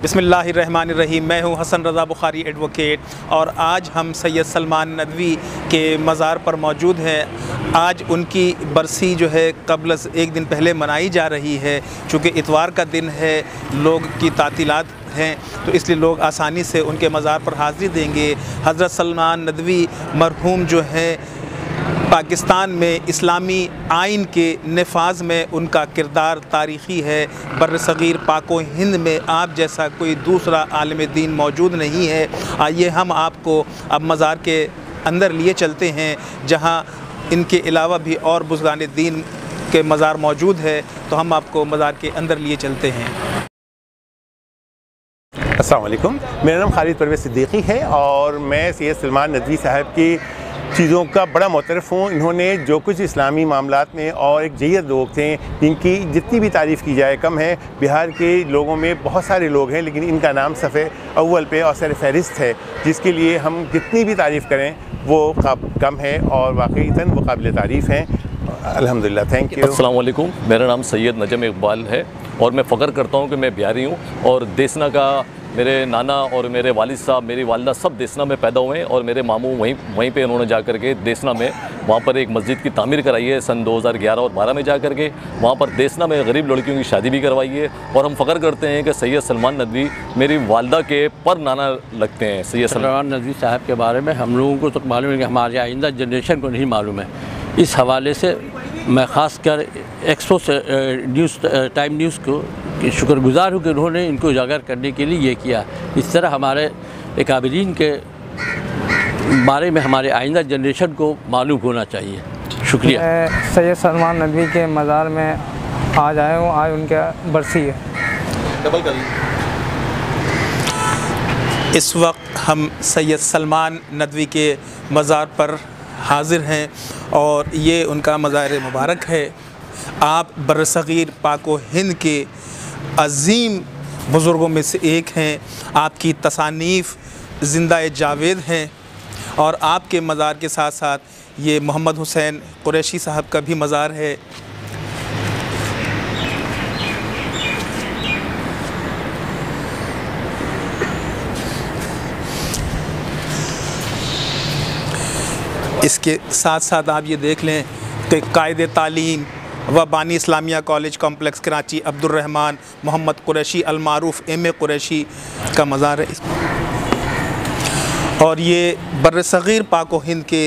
बिस्मिल्लाहिर्रहमानिर्रहीम। मैं हूं हसन रज़ा बुखारी एडवोकेट और आज हम सैयद सलमान नदवी के मज़ार पर मौजूद हैं। आज उनकी बरसी जो है कबल एक दिन पहले मनाई जा रही है। चूँकि इतवार का दिन है, लोग की तातीलात हैं, तो इसलिए लोग आसानी से उनके मज़ार पर हाज़िरी देंगे। हज़रत सलमान नदवी मरहूम जो है पाकिस्तान में इस्लामी आइन के नफाज में उनका किरदार तारीख़ी है। बर्र-ए-सग़ीर पाको हिंद में आप जैसा कोई दूसरा आलिम दीन मौजूद नहीं है। आइए हम आपको अब मज़ार के अंदर लिए चलते हैं, जहां इनके अलावा भी और बुज़ुर्गान दीन के मज़ार मौजूद है। तो हम आपको मज़ार के अंदर लिए चलते हैं। अस्सलाम वालेकुम, मेरा नाम खालिद परवेज़ सिद्दीकी है और मैं सैयद सलमान नदवी साहब की चीज़ों का बड़ा मुतरफ़ हूँ। इन्होंने जो कुछ इस्लामी मामलात में और एक जय्यद लोग थे, जिनकी जितनी भी तारीफ़ की जाए कम है। बिहार के लोगों में बहुत सारे लोग हैं, लेकिन इनका नाम सफ़े अव्वल पे और सर फ़हरिस्त है, जिसके लिए हम जितनी भी तारीफ़ करें वो कम है और वाक़ईतन वो काबिल तारीफ़ हैं। अल्हम्दुलिल्लाह, थैंक यू। अस्सलाम वालेकुम, मेरा नाम सैयद नजम इकबाल है और मैं फ़ख्र करता हूँ कि मैं बिहारी हूँ और देसना का मेरे नाना और मेरे वालिद साहब, मेरी वालिदा सब देसना में पैदा हुए हैं और मेरे मामू वहीं पे उन्होंने जा कर के देसना में वहाँ पर एक मस्जिद की तामीर कराई है सन 2011 और 12 में जा कर के। वहाँ पर देसना में गरीब लड़कियों की शादी भी करवाई है और हम फ़ख्र करते हैं कि सैयद सलमान नदवी मेरी वालिदा के पर नाना लगते हैं। सैयद सलमान नदवी साहब के बारे में हम लोगों को तो मालूम है कि हमारे आइंदा जनरेशन को नहीं मालूम है। इस हवाले से मैं ख़ास कर एक्सपो टाइम न्यूज़ को शुक्रगुज़ार हूँ कि उन्होंने इनको उजागर करने के लिए ये किया। इस तरह हमारे अकाबरीन के बारे में हमारे आइंदा जनरेशन को मालूम होना चाहिए। शुक्रिया। मैं सैयद सलमान नदवी के मज़ार में आज आया हूँ। आज उनका बरसी है। इस वक्त हम सैयद सलमान नदवी के मज़ार पर हाज़िर हैं और ये उनका मज़ार मुबारक है। आप बर्र-ए-सग़ीर पाको हिंद के अज़ीम बुज़ुर्गों में से एक हैं। आपकी तसानीफ़ ज़िंदा जावेद हैं और आपके मज़ार के साथ साथ ये मोहम्मद हुसैन कुरैशी साहब का भी मज़ार है। इसके साथ साथ आप ये देख लें कि कायदे तालीम व बानी इस्लामिया कॉलेज कॉम्प्लेक्स कराची अब्दुर्रहमान मोहम्मद कुरैशी अलमारूफ़ एम ए कुरैशी का मज़ार है। और ये बर्र-ए-सग़ीर पाको हिंद के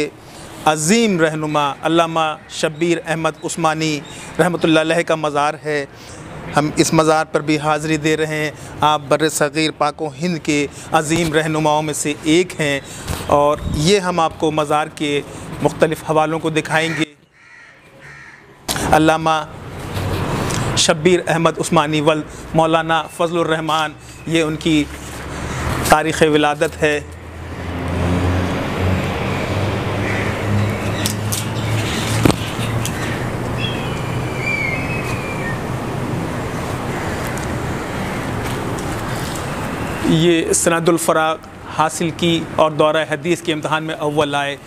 अज़ीम रहनुमा अल्लामा शब्बीर अहमद उस्मानी रहमतुल्लाह अलैह का मज़ार है। हम इस मज़ार पर भी हाज़िरी दे रहे हैं। आप बर्र-ए-सग़ीर पाको हिंद के अज़ीम रहनुमाओं में से एक हैं और ये हम आपको मज़ार के मुख्तलिफ़ हवालों को दिखाएंगे। अल्लामा शब्बीर अहमद उस्मानी वल मौलाना फ़ज़लुर रहमान, ये उनकी तारीख़ विलादत है। ये सनदुल फ़राग़ हासिल की और दौरा हदीस के इम्तहान में अव्वल आए।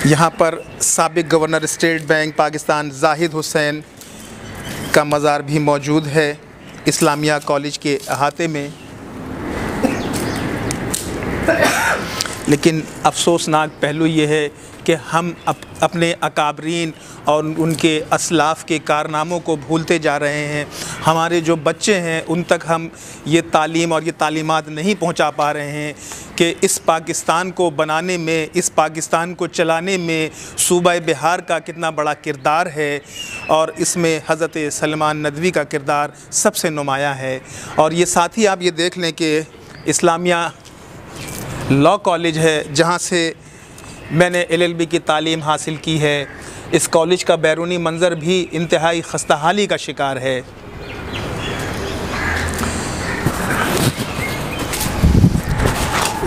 यहाँ पर साबिक़ governor state bank Pakistan Zahid Hussain का मज़ार भी मौजूद है इस्लामिया कॉलेज के अहाते में। लेकिन अफसोसनाक पहलू ये है कि हम अपने अकाबरीन और उनके असलाफ़ के कारनामों को भूलते जा रहे हैं। हमारे जो बच्चे हैं उन तक हम ये तालीम और ये तालीमात नहीं पहुंचा पा रहे हैं कि इस पाकिस्तान को बनाने में, इस पाकिस्तान को चलाने में सूबा बिहार का कितना बड़ा किरदार है और इसमें हज़रत सलमान नदवी का किरदार सबसे नुमायाँ है। और ये साथ ही आप ये देख लें कि इस्लामिया लॉ कॉलेज है जहाँ से मैंने LLB की तालीम हासिल की है। इस कॉलेज का बैरूनी मंज़र भी इंतहाई खस्ताहाली का शिकार है।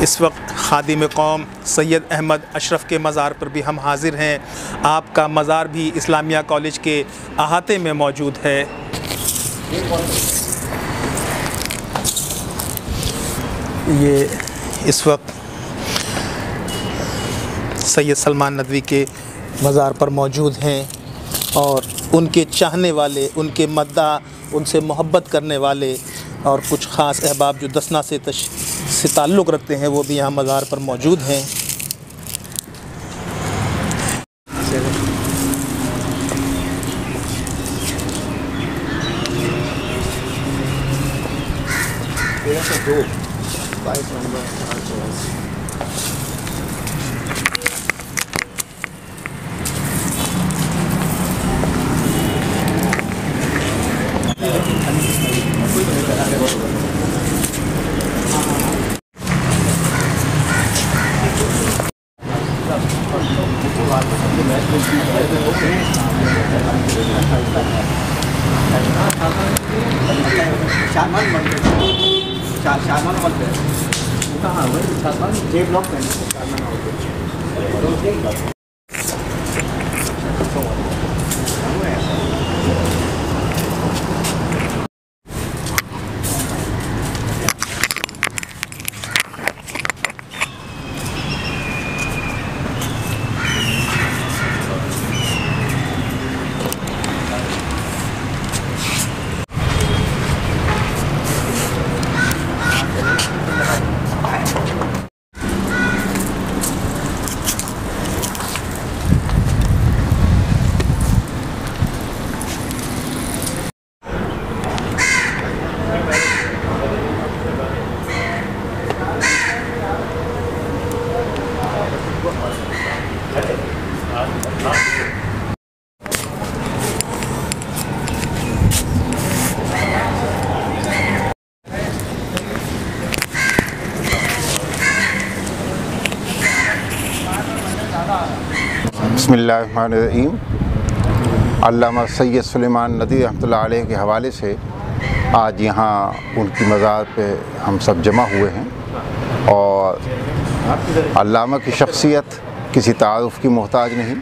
इस वक्त खादिम कौम सैयद अहमद अशरफ के मज़ार पर भी हम हाज़िर हैं। आपका मज़ार भी इस्लामिया कॉलेज के अहाते में मौजूद है। ये इस वक्त सैयद सलमान नदवी के मज़ार पर मौजूद हैं और उनके चाहने वाले, उनके मद्दाह, उनसे मोहब्बत करने वाले और कुछ ख़ास अहबाब जो दसना से ताल्लुक़ रखते हैं वो भी यहाँ मज़ार पर मौजूद हैं। बिस्मिल्लाहिर्रहमानिर्रहीम। अल्लामा सैयद सुलेमान नदवी रहमतुल्लाह अलैह के हवाले से आज यहाँ उनकी मज़ार पे हम सब जमा हुए हैं और अल्लामा की शख्सियत किसी तारुफ़ की मोहताज नहीं।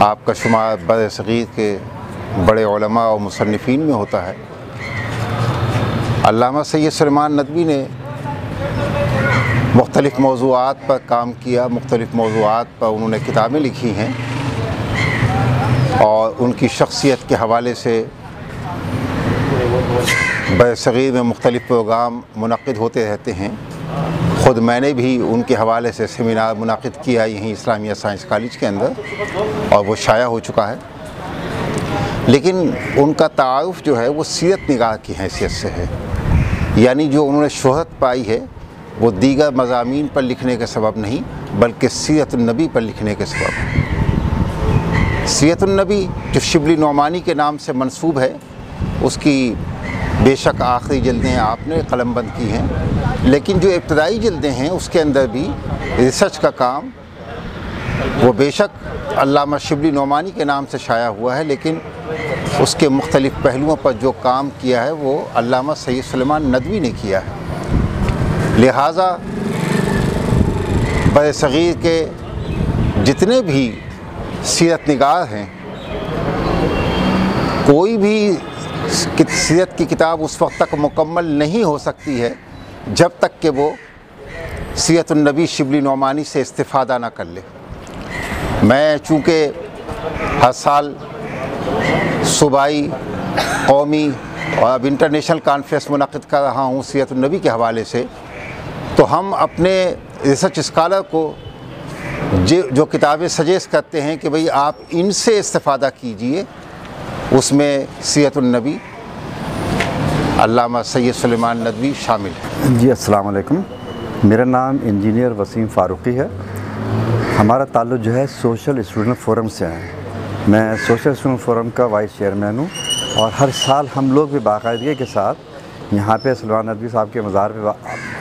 आपका शुमार बर सग़ीर के बड़े उलमा और मुसन्निफ़ीन में होता है। अल्लामा सैयद सुलेमान नदवी ने मुख्तलिफ़ मौज़ूआत पर काम किया, मुख्तलिफ़ मौज़ूआत पर उन्होंने किताबें लिखी हैं और उनकी शख्सियत के हवाले से बर-ए-सग़ीर में मुख्तलिफ़ प्रोग्राम मुनक़्क़िद होते रहते हैं। ख़ुद मैंने भी उनके हवाले से सेमिनार मुनक़्क़िद किया यहीं इस्लामिया साइंस कॉलेज के अंदर और वो शाया हो चुका है। लेकिन उनका तारुफ़ जो है वो सीरत निगाह की हैसियत से है, यानी जो उन्होंने शोहरत पाई है वो दीगर मज़ामीन पर लिखने के सबब नहीं बल्कि सीरत-उन-नबी पर लिखने के सबब। सीरत-उन-नबी जो शिबली नौमानी के नाम से मंसूब है, उसकी बेशक आखिरी जल्दें आपने कलमबंद की हैं, लेकिन जो इब्तदाई जल्दें हैं उसके अंदर भी रिसर्च का काम वो बेशक अल्लामा शिबली नौमानी के नाम से शाया हुआ है, लेकिन उसके मुख्तलिफ़ पहलुओं पर जो काम किया है वो अल्लामा सैयद सुलेमान नदवी ने किया है। लिहाजा बर-ए-सग़ीर के जितने भी सीरत निगार हैं, कोई भी सीरत की किताब उस वक्त तक मुकम्मल नहीं हो सकती है जब तक कि वो सीरत-उन-नबी शिबली नौमानी से इस्तिफ़ादा ना कर ले। मैं चूँकि हर साल सूबाई, कौमी और अब इंटरनेशनल कॉन्फ्रेंस मुनक़्क़िद कर रहा हूँ सीरत-उन-नबी के हवाले से, तो हम अपने रिसर्च स्कॉलर को जो किताबें सजेस्ट करते हैं कि भाई आप इनसे इस्तिफ़ादा कीजिए, उसमें सीरत-उन-नबी अल्लामा सैयद सुलेमान नदवी शामिल है। जी अस्सलाम वालेकुम, मेरा नाम इंजीनियर वसीम फ़ारूक़ी है। हमारा ताल्लुक़ जो है सोशल स्टूडेंट फोरम से है। मैं सोशल स्टूडेंट फोरम का वाइस चेयरमैन हूँ और हर साल हम लोग भी बाकायदगी के साथ यहाँ पे सुलेमान नदवी साहब के मज़ार पे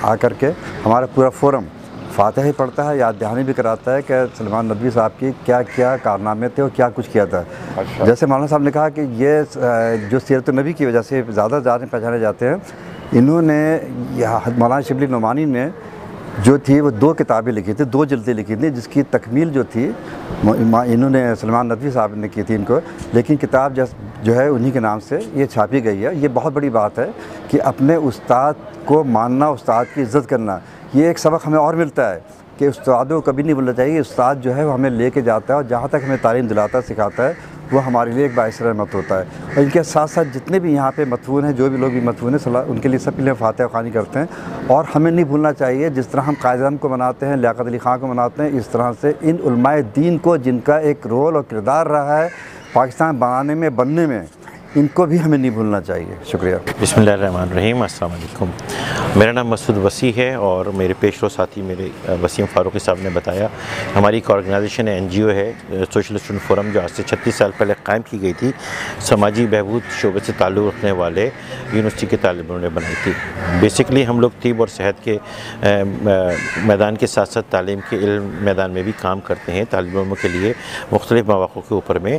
आकर के हमारा पूरा फोरम फातिहा ही पढ़ता है, याद दहानी भी कराता है कि सुलेमान नदवी साहब की क्या क्या कारनामे थे और क्या कुछ किया था। अच्छा। जैसे मौलाना साहब ने कहा कि ये जो सीरत-उन-नबी की वजह से ज़्यादा जाने पहचाने जाते हैं, इन्होंने मौलाना शिबली नौमानी ने जो थी वो 2 किताबें लिखी थी, 2 जल्दी लिखी थी, जिसकी तकमील जो थी इन्होंने सलमान नदवी साहब ने की थी इनको, लेकिन किताब जो है उन्हीं के नाम से ये छापी गई है। ये बहुत बड़ी बात है कि अपने उस्ताद को मानना, उस्ताद की इज़्ज़त करना। ये एक सबक हमें और मिलता है कि उस्तादों को कभी नहीं भूलना चाहिए। उस्ताद जो है वो हमें लेके जाता है और जहाँ तक हमें तालीम दिलाता सिखाता है वो हमारे लिए एक बाइस रहमत होता है। और इनके साथ साथ जितने भी यहाँ पे मदफून हैं, जो भी लोग भी मदफून हैं, सलाह उनके लिए सबके लिए फातिहा ख़्वानी करते हैं। और हमें नहीं भूलना चाहिए, जिस तरह हम कायद-ए-आज़म को मनाते हैं, लियाकत अली ख़ान को मनाते हैं, इस तरह से इन उलमाए दीन को, जिनका एक रोल और किरदार रहा है पाकिस्तान बनाने में, बनने में, इनको भी हमें नहीं भूलना चाहिए। शुक्रिया। बिस्मिल्लाहिर्रहमानिर्रहीम। अस्सलाम वालेकुम। मेरा नाम मसूद वसी है और मेरे पेशरो साथी मेरे वसीम फ़ारूक़ी साहब ने बताया, हमारी एक ऑर्गेनाइजेशन है, NGO है, सोशल स्टूडेंट फोरम, जो आज से 36 साल पहले कायम की गई थी। समाजी बहबूद शोबे से ताल्लुक़ रखने वाले यूनिवर्सिटी के तालिबों ने बनाई थी। बेसिकली हम लोग तिब और सेहत के मैदान के साथ साथ तालीम के इल्म मैदान में भी काम करते हैं। तालिबों के लिए मुख्तलिफ़ मौक़ों के ऊपर में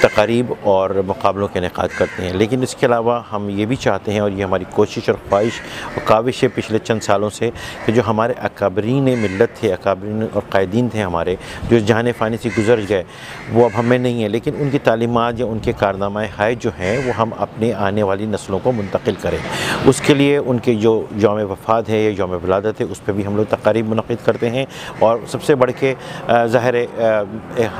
तकारीब और मुकाबलों के इनेकाद करते हैं। लेकिन इसके अलावा हम ये भी चाहते हैं, और ये हमारी कोशिश और ख्वाहिश और काविश है पिछले चंद सालों से, कि जो हमारे अकाबरीन मिल्लत थे, अकाबरीन और कायदीन थे हमारे, जो जहान फ़ानी से गुजर गए, वो अब हमें नहीं है, लेकिन उनकी तालीमात या उनके कारनामा हाय जो हैं वो हम अपने आने वाली नस्लों को मुंतकिल करें। उसके लिए उनके जो यौम वफ़ात है या यौम विलादत है, उस पर भी हम लोग तकारीब मुनक़िद करते हैं। और सबसे बढ़ के ज़ाहिर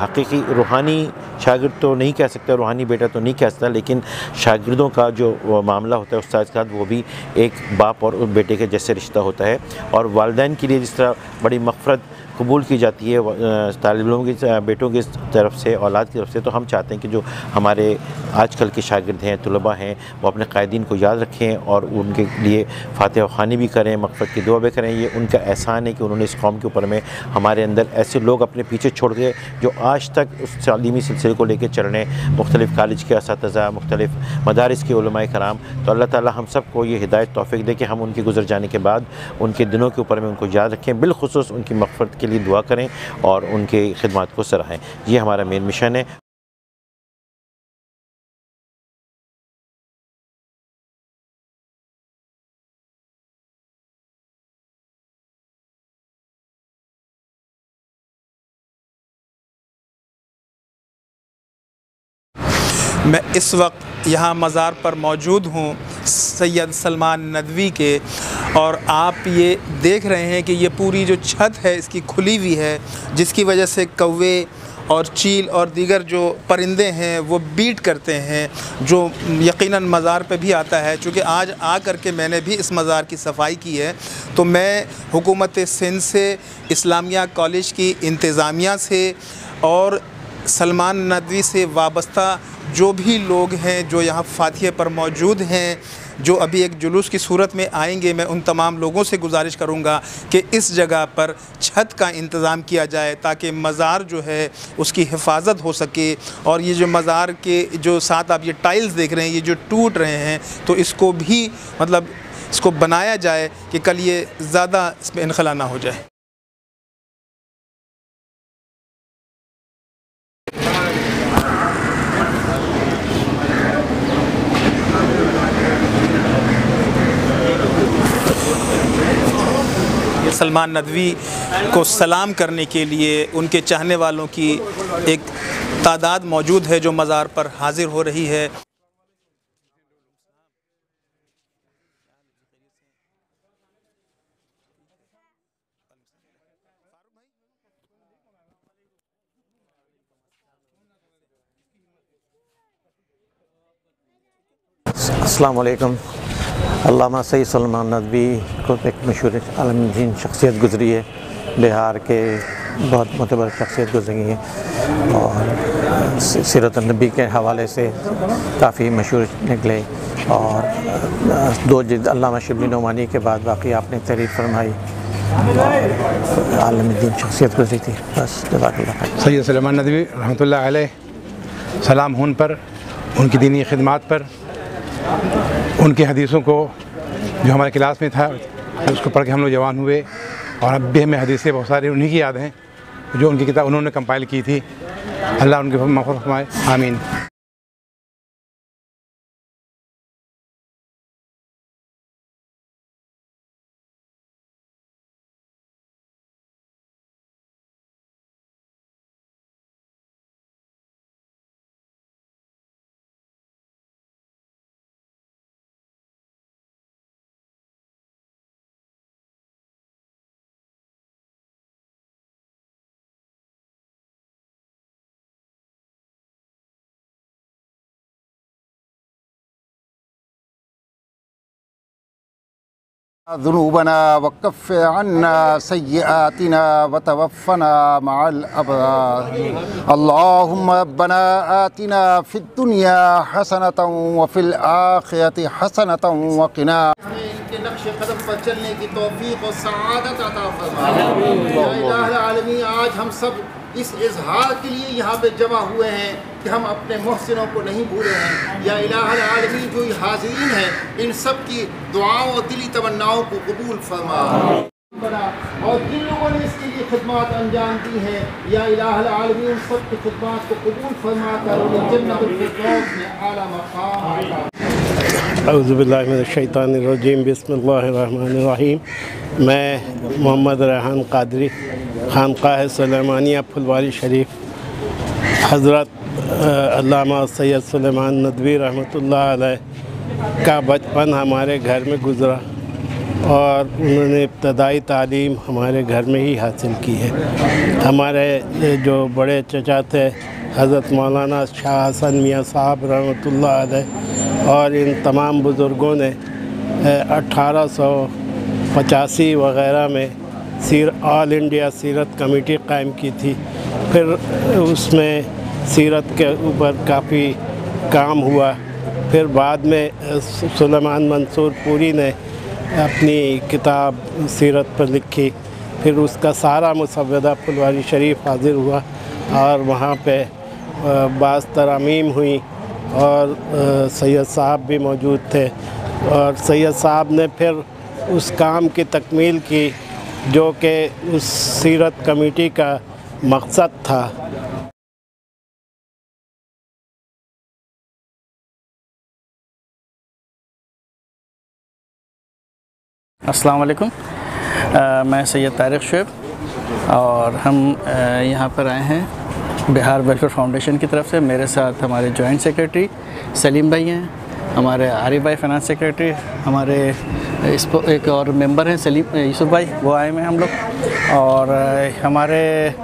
हकीकी रूहानी शागिर्द तो नहीं कह सकते, रूहानी बेटा तो नहीं कह सकता, लेकिन शागिर्दों का जो मामला होता है उस्ताद के साथ, वो भी एक बाप और बेटे के जैसे रिश्ता होता है। और वालिदैन के लिए जिस तरह बड़ी मग़फ़रत कबूल की जाती है तालिब इल्मों की बेटों की तरफ से, औलाद की तरफ से, तो हम चाहते हैं कि जो हमारे आजकल के शागिर्द हैं, तुलबा हैं, वो अपने कायदीन को याद रखें और उनके लिए फातिहा ख़्वानी भी करें, मग़फ़रत की दुआ भी करें। ये उनका एहसान है कि उन्होंने इस कौम के ऊपर में हमारे अंदर ऐसे लोग अपने पीछे छोड़ गए जो आज तक उस तालीमी सिलसिले को लेकर चल रहे हैं, मुख्तलिफ़ कॉलेज के असातिज़ा, मुख्तलिफ़ मदारिस के उलमाए कराम। तो अल्लाह ताला हम सब को ये हिदायत तौफ़ीक़ दे कि हम उनके गुज़र जाने के बाद उनके दिनों के ऊपर में उनको याद रखें, बिलख़ुसूस उनकी मग़फ़रत के लिए दुआ करें और उनके खिदमत को सराहें। ये हमारा मेन मिशन है। मैं इस वक्त यहाँ मज़ार पर मौजूद हूँ सैयद सलमान नदवी के, और आप ये देख रहे हैं कि ये पूरी जो छत है इसकी खुली हुई है, जिसकी वजह से कौवे और चील और दीगर जो परिंदे हैं वो बीट करते हैं, जो यकीनन मज़ार पे भी आता है। चूँकि आज आ कर के मैंने भी इस मज़ार की सफाई की है, तो मैं हुकूमत सिंध से, इस्लामिया कॉलेज की इंतज़ामिया से और सलमान नदवी से वाबस्ता जो भी लोग हैं जो यहाँ फातिहे पर मौजूद हैं, जो अभी एक जुलूस की सूरत में आएंगे, मैं उन तमाम लोगों से गुजारिश करूँगा कि इस जगह पर छत का इंतज़ाम किया जाए ताकि मज़ार जो है उसकी हिफाजत हो सके। और ये जो मज़ार के जो साथ आप ये टाइल्स देख रहे हैं, ये जो टूट रहे हैं, तो इसको भी मतलब इसको बनाया जाए कि कल ये ज़्यादा इसमें इनखला ना हो जाए। सलमान नदवी को सलाम करने के लिए उनके चाहने वालों की एक तादाद मौजूद है जो मज़ार पर हाज़िर हो रही है। अस्सलाम वालेकुम। अल्लामा सैयद सलमान नदवी को एक मशहूर आलमगीर शख्सियत गुज़री है, बिहार के बहुत मोतबर शख्सियत गुज़री है और सीरत नबी के हवाले से काफ़ी मशहूर निकले। और 2 जिल्द अल्लामा शिबली नोमानी के बाद बाकी आपने तारीफ़ फरमाई और आलमगीर शख्सियत गुज़री थी। बस जज़ाकल्लाह खैर। सैयद सलमान नदवी रहमतुल्लाह अलैह सलाम होन पर, उनकी दीनी खिदमत पर, उनके हदीसों को जो हमारे क्लास में था उसको पढ़ के हम लोग जवान हुए, और अब भी हमें हदीसें बहुत सारी उन्हीं की याद हैं जो उनकी किताब उन्होंने कंपाइल की थी। अल्लाह उनके मग़फ़िरत फरमाए, आमीन। ज़ुनूबना वकफ़ अन्ना सय्यआतिना वतवफ़्फ़ना मअल अबरार। अल्लाहुम्मा रब्बना आतिना फ़िद दुनिया हसनतन व फ़िल आखिरति हसनतन व क़िना। हमें इनके नक्शे कदम पर चलने की तौफ़ीक़ और सआदत अता फ़रमा। या इलाहुल आलमीन, आज हम सब इस इजहार के लिए यहाँ पे जमा हुए हैं कि हम अपने मोहसिनों को नहीं भूले हैं। या इलाहुल आलमीन, जो हाज़िरीन हैं इन सब की दुआओं और दिली तमन्नाओं को कबूल फरमा। और जिन लोगों ने इसके लिए खिदमत अंजाम दी है, या इलाहुल आलमीन, सब की खिदमत को कबूल फरमा कर उन्हें जन्नतुल फिरदौस में आला मकाम अता। औज़ु बिल्लाहि मिनश शैतानिर रजीम, बिस्मिल्लाहिर रहमानिर रहीम। मैं मोहम्मद रेहान क़ादरी, खानक़ाह सुलेमानिया फुलवारी शरीफ, हज़रत अल्लामा सैयद सुलेमान नदवी रहमतुल्लाह अलैह का बचपन हमारे घर में गुज़रा और उन्होंने इब्तदाई तालीम हमारे घर में ही हासिल की है। हमारे जो बड़े चचा थे हज़रत मौलाना शाह हसन मियाँ साहब रहमतुल्लाह अलैह और इन तमाम बुज़ुर्गों ने 1885 वग़ैरह में ऑल इंडिया सीरत कमेटी कायम की थी। फिर उसमें सीरत के ऊपर काफ़ी काम हुआ। फिर बाद में सुलेमान मंसूर पूरी ने अपनी किताब सीरत पर लिखी। फिर उसका सारा मुसव्वदा फुलवारी शरीफ हाज़िर हुआ और वहाँ पे बाज़ तरामीम हुई और सैयद साहब भी मौजूद थे और सैयद साहब ने फिर उस काम की तकमील की जो कि उस सीरत कमेटी का मकसद था। अस्सलाम वालेकुम, मैं सैयद तारिक शुएब और हम यहाँ पर आए हैं बिहार वेलफेयर फाउंडेशन की तरफ से। मेरे साथ हमारे जॉइंट सेक्रेटरी सलीम भाई हैं, हमारे आरिफ भाई फाइनेंस सेक्रेटरी, हमारे एक और मेंबर हैं सलीम यूसुफ भाई, वो आए हैं हम लोग, और हमारे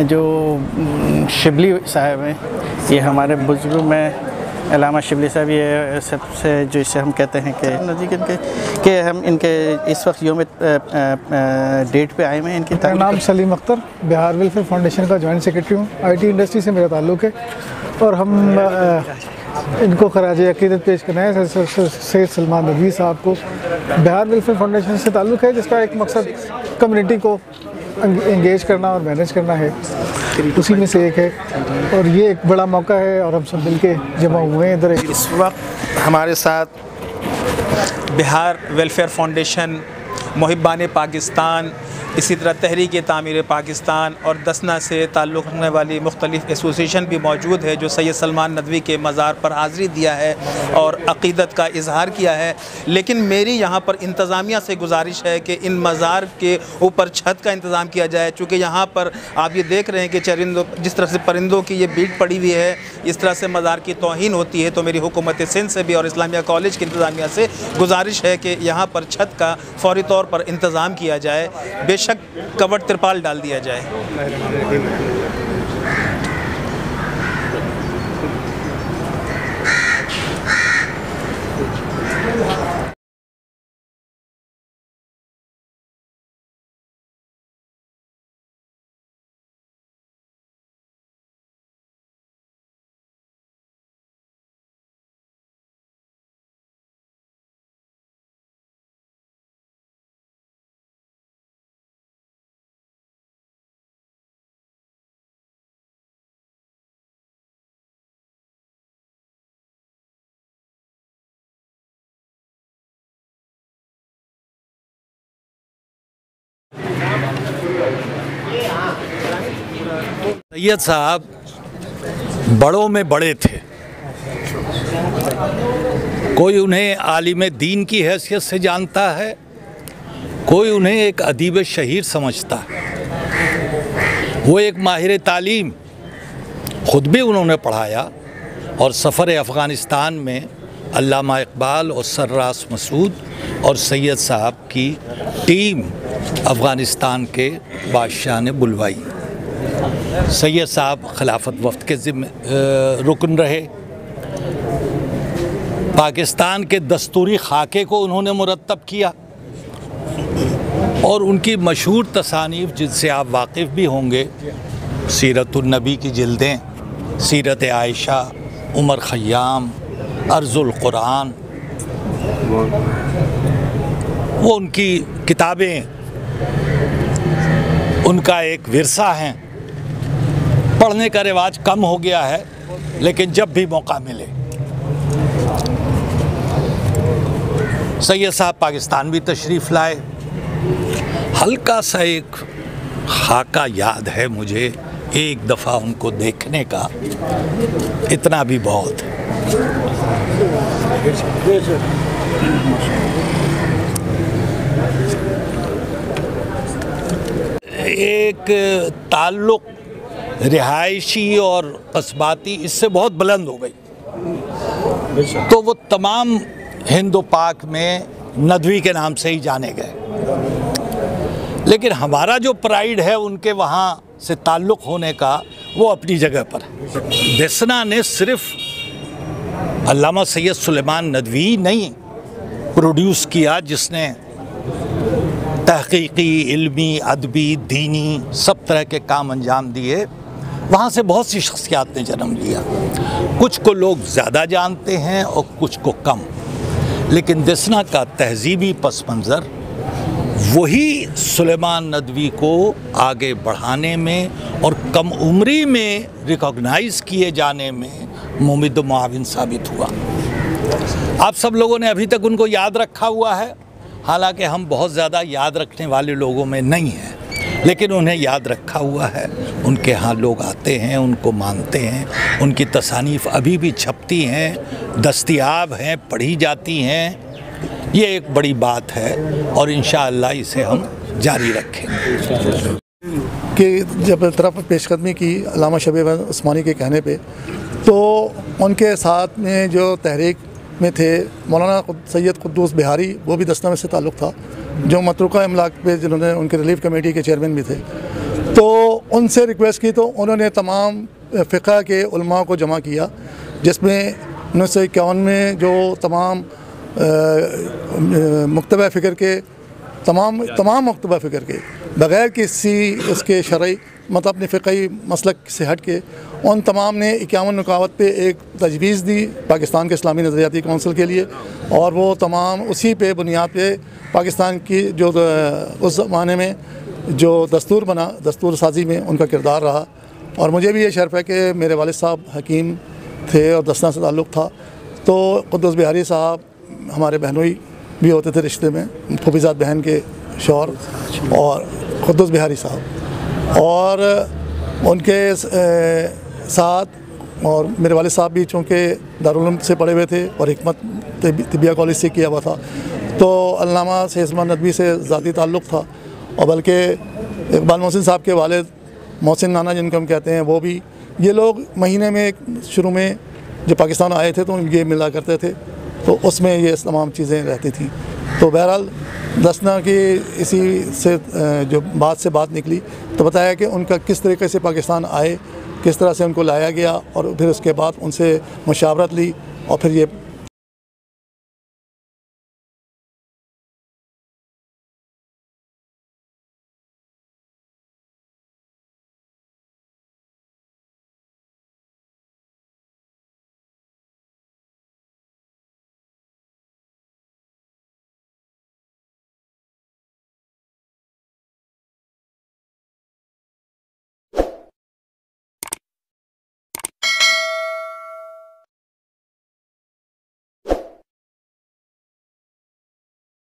जो शिबली साहब हैं, ये हमारे बुजुर्ग में अल्लामा शिबली साहब, ये सबसे जो इसे हम कहते हैं कि नज़दीक के हम इनके इस वक्त योम डेट पे आए हुए हैं। इनकी मेरा नाम सलीम अख्तर, बिहार वेलफेयर फाउंडेशन का जॉइंट सेक्रेटरी हूँ। IT इंडस्ट्री से मेरा ताल्लुक़ है और हम इनको खराज अक़ीदत पेश करना है सैयद सलमान नदवी साहब को। बिहार वेलफेयर फाउंडेशन से ताल्लुक़ है जिसका एक मकसद कम्युनिटी को इंगेज करना और मैनेज करना है, उसी में से एक है और ये एक बड़ा मौका है और हम सब मिल के जमा हुए हैं इधर। इस वक्त हमारे साथ बिहार वेलफेयर फाउंडेशन, मुहिब्बान पाकिस्तान, इसी तरह तहरीक तामीर पाकिस्तान और दसना से ताल्लुक़ रखने वाली मुख्तलिफ़ एसोसिएशन भी मौजूद है जो सैयद सलमान नदवी के मज़ार पर हाज़िरी दिया है और अक़ीदत का इजहार किया है। लेकिन मेरी यहाँ पर इंतज़ामिया से गुजारिश है कि इन मज़ार के ऊपर छत का इंतज़ाम किया जाए, चूँकि यहाँ पर आप ये देख रहे हैं कि चरिंदों जिस तरह से परिंदों की ये भीड़ पड़ी हुई है, इस तरह से मज़ार की तौहीन होती है। तो मेरी हुकूमत सिंध से भी और इस्लामिया कॉलेज की इंतज़ामिया से गुजारिश है कि यहाँ पर छत का फ़ौरी तौर पर इंतज़ाम किया जाए, बेशक कवर तिरपाल डाल दिया जाए। सैयद साहब बड़ों में बड़े थे, कोई उन्हें आलिम दीन की हैसियत से जानता है, कोई उन्हें एक अदीब शहीर समझता है। वो एक माहिर तालीम, ख़ुद भी उन्होंने पढ़ाया और सफ़र अफ़गानिस्तान में अल्लामा इकबाल और सर्रास मसूद और सैयद साहब की टीम अफ़गानिस्तान के बादशाह ने बुलवाई। सैयद साहब खिलाफत वफ़द के रुकन रहे। पाकिस्तान के दस्तूरी खाके को उन्होंने मुरतब किया और उनकी मशहूर तसानीफ़ जिनसे आप वाकिफ़ भी होंगे, सीरतुन्नबी की जिल्दें, सीरत आयशा, उमर ख़य्याम, अर्ज़ुल क़ुरान, वो उनकी किताबें उनका एक विरसा है। पढ़ने का रिवाज कम हो गया है, लेकिन जब भी मौका मिले। सैयद साहब पाकिस्तान भी तशरीफ़ लाए। हल्का सा एक खाका याद है मुझे एक दफ़ा उनको देखने का, इतना भी बहुत है। एक ताल्लुक़ रिहायशी और कस्बाती इससे बहुत बुलंद हो गई, तो वो तमाम हिंदू पाक में नदवी के नाम से ही जाने गए। लेकिन हमारा जो प्राइड है उनके वहाँ से ताल्लुक़ होने का, वो अपनी जगह पर है। देसना ने सिर्फ अल्लामा सैयद सुलेमान नदवी नहीं प्रोड्यूस किया, जिसने तहक़ीक़ी, इल्मी, अदबी, दीनी सब तरह के काम अंजाम दिए। वहाँ से बहुत सी शख्सियात ने जन्म लिया। कुछ को लोग ज़्यादा जानते हैं और कुछ को कम, लेकिन देसना का तहज़ीबी पस मंज़र वही सुलेमान नदवी को आगे बढ़ाने में और कम उम्री में रिकॉग्नाइज़ किए जाने में मुमिद मुआविन साबित हुआ। आप सब लोगों ने अभी तक उनको याद रखा हुआ है, हालांकि हम बहुत ज़्यादा याद रखने वाले लोगों में नहीं हैं, लेकिन उन्हें याद रखा हुआ है। उनके यहाँ लोग आते हैं, उनको मानते हैं, उनकी तसानीफ़ अभी भी छपती हैं, दस्तयाब हैं, पढ़ी जाती हैं। ये एक बड़ी बात है और इंशाअल्लाह इसे हम जारी रखेंगे। कि जब तरफ पेशकदमी की अल्लामा शबीर अहमद उस्मानी के कहने पे, तो उनके साथ में जो तहरीक में थे मौलाना सैयद कुद्दूस बिहारी, वो भी दस्ना में से ताल्लुक़ था, जो मतरूका इमलाक पे जिन्होंने उनके रिलीफ कमेटी के चेयरमैन भी थे। तो उनसे रिक्वेस्ट की तो उन्होंने तमाम फ़िक़्ह के उलमा को जमा किया, जिसमें 1951 में जो तमाम मुक्तबा फ़िक्र के तमाम मुक्तबा फ़िक्र के बग़ैर किसी उसके शरई मतलब अपने फ़िक़ही मसलक से हट के उन तमाम ने 51 नुकावत पे एक तजवीज़ दी पाकिस्तान के इस्लामी नज़रियाती कौंसिल के लिए, और वो तमाम उसी पे बुनियाद पे पाकिस्तान की जो उस ज़माने में जो दस्तूर बना, दस्तूर साजी में उनका किरदार रहा। और मुझे भी ये शर्फ़ है कि मेरे वालिद साहब हकीम थे और दस्ना से ताल्लुक़ था, तो कुद्दूस बिहारी साहब हमारे बहनोई भी होते थे रिश्ते में, फूफीज़ाद बहन के शौहर और कुद्दूस बिहारी साहब, और उनके साथ और मेरे वालिद साहब भी चूँकि दारुल उलूम से पढ़े हुए थे और हिकमत तिबिया कॉलेज से किया हुआ था, तो अल्लामा सैयद सुलेमान नदवी से ज़ाती ताल्लुक़ था। और बल्कि इकबाल मोहसिन साहब के वालिद मोहसिन नाना जिनको हम कहते हैं, वो भी, ये लोग महीने में शुरू में जब पाकिस्तान आए थे तो ये मिला करते थे, तो उसमें ये तमाम चीज़ें रहती थी। तो बहरहाल दस्ना की इसी से जो बात से बात निकली, तो बताया कि उनका किस तरीके से पाकिस्तान आए, किस तरह से उनको लाया गया और फिर उसके बाद उनसे मुशावरत ली और फिर ये